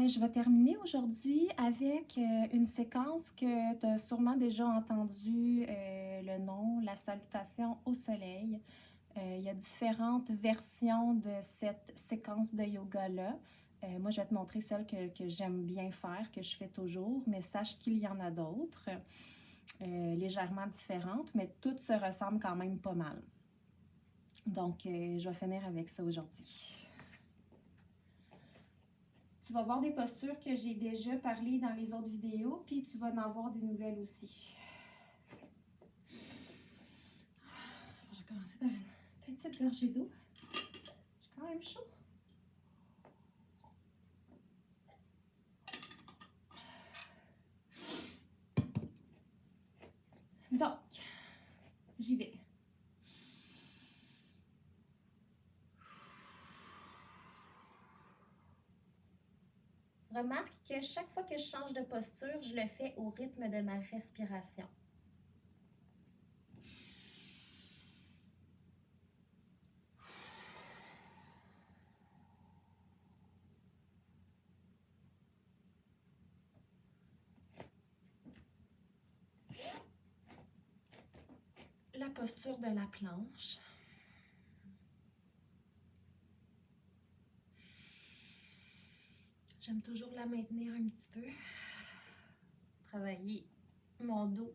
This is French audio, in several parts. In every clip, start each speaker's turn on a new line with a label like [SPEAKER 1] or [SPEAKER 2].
[SPEAKER 1] Je vais terminer aujourd'hui avec une séquence que tu as sûrement déjà entendu le nom, la salutation au soleil. Il y a différentes versions de cette séquence de yoga-là. Moi, je vais te montrer celle que j'aime bien faire, que je fais toujours, mais sache qu'il y en a d'autres, légèrement différentes, mais toutes se ressemblent quand même pas mal. Donc, je vais finir avec ça aujourd'hui. Tu vas voir des postures que j'ai déjà parlé dans les autres vidéos, puis tu vas en voir des nouvelles aussi. Je vais commencer par une petite gorgée d'eau. J'ai quand même chaud. Donc, j'y vais. Remarque que chaque fois que je change de posture, je le fais au rythme de ma respiration. La posture de la planche. J'aime toujours la maintenir un petit peu. Travailler mon dos,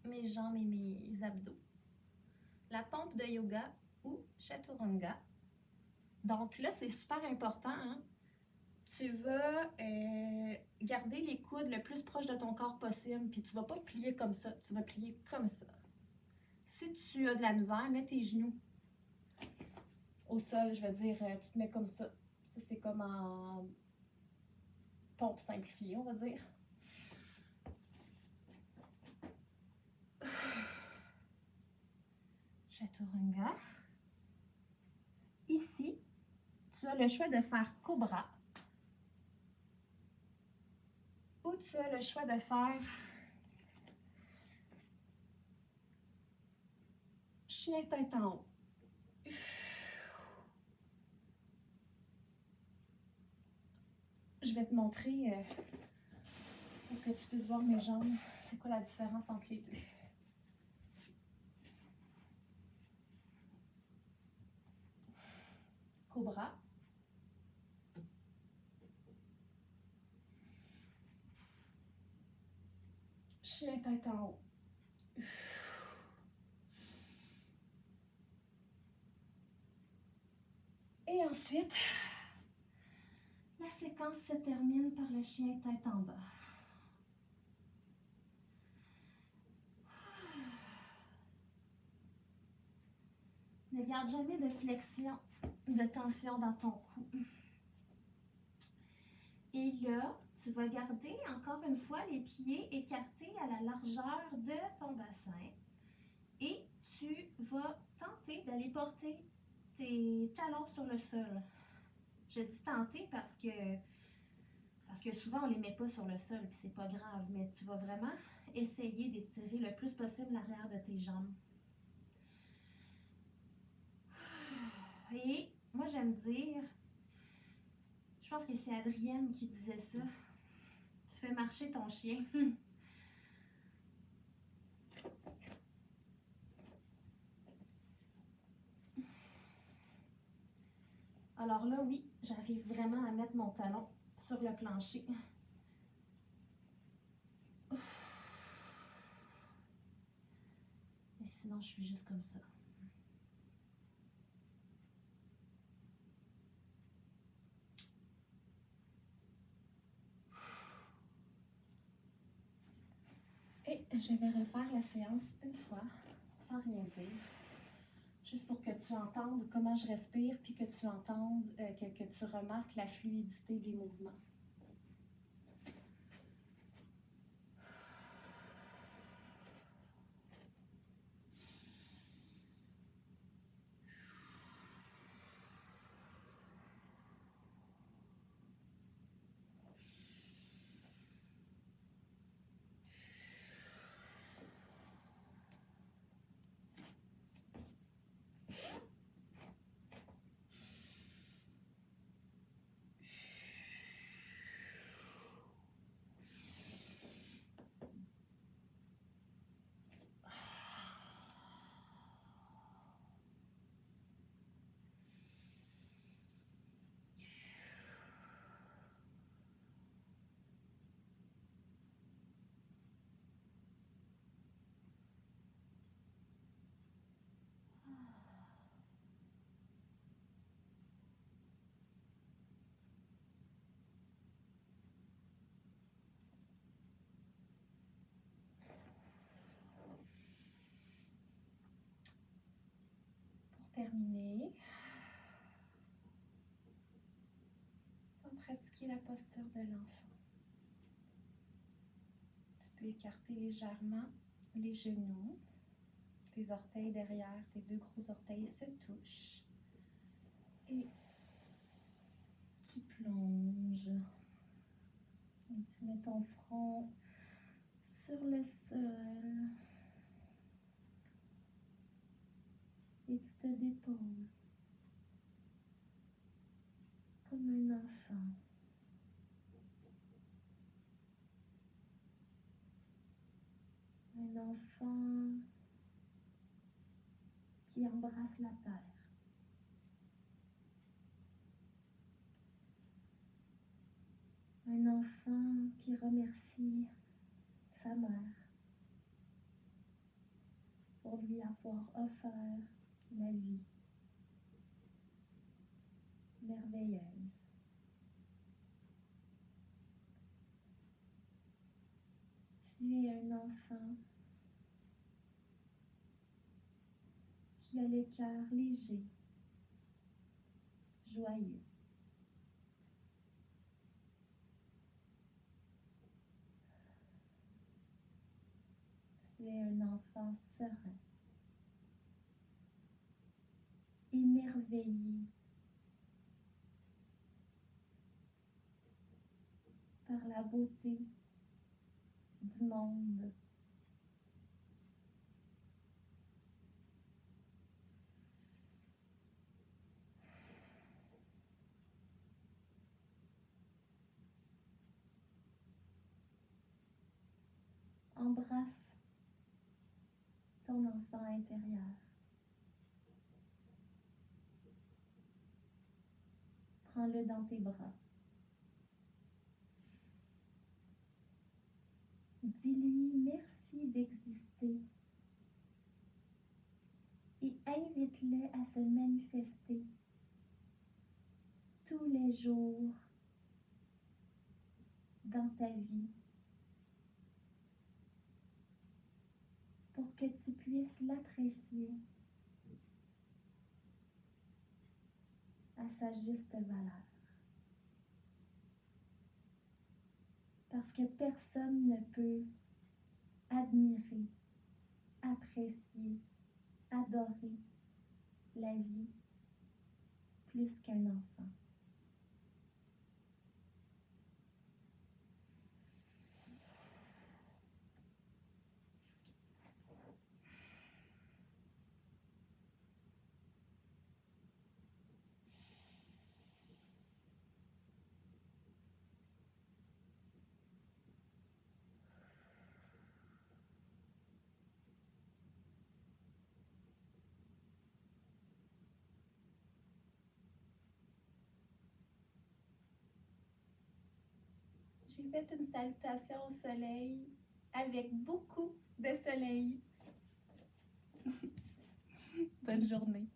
[SPEAKER 1] mes jambes et mes abdos. La pompe de yoga ou chaturanga. Donc là, c'est super important. Hein? Tu vas garder les coudes le plus proche de ton corps possible, puis tu ne vas pas plier comme ça, tu vas plier comme ça. Si tu as de la misère, mets tes genoux au sol, je veux dire, tu te mets comme ça. Ça, c'est comme en pompe simplifiée, on va dire. Chaturanga. Ici, tu as le choix de faire cobra ou tu as le choix de faire chien tête en haut. Je vais te montrer pour que tu puisses voir mes jambes. C'est quoi la différence entre les deux? Cobra. Chien tête en haut. Et ensuite, la séquence se termine par le chien tête en bas. Ne garde jamais de flexion, de tension dans ton cou. Et là, tu vas garder encore une fois les pieds écartés à la largeur de ton bassin. Et tu vas tenter d'aller porter tes talons sur le sol. Je dis tenter parce que souvent on ne les met pas sur le sol, puis c'est pas grave, mais tu vas vraiment essayer d'étirer le plus possible l'arrière de tes jambes. Et moi j'aime dire, je pense que c'est Adrienne qui disait ça, tu fais marcher ton chien. Alors là, oui, j'arrive vraiment à mettre mon talon sur le plancher. Et sinon, je suis juste comme ça. Et je vais refaire la séance une fois, sans rien dire. Juste pour que tu entendes comment je respire, puis que tu entendes, que tu remarques la fluidité des mouvements. terminé. On va pratiquer la posture de l'enfant. Tu peux écarter légèrement les genoux. Tes orteils derrière, tes deux gros orteils se touchent. Et tu plonges. Et tu mets ton front sur le sol. Et tu te déposes comme un enfant. Un enfant qui embrasse la terre. Un enfant qui remercie sa mère pour lui avoir offert la vie merveilleuse. Tu es un enfant qui a le cœur léger, joyeux. Tu es un enfant serein, émerveillé par la beauté du monde. Embrasse ton enfant intérieur. Prends-le dans tes bras. Dis-lui merci d'exister et invite-le à se manifester tous les jours dans ta vie pour que tu puisses l'apprécier à sa juste valeur. Parce que personne ne peut admirer, apprécier, adorer la vie plus qu'un enfant. J'ai fait une salutation au soleil avec beaucoup de soleil. Bonne journée.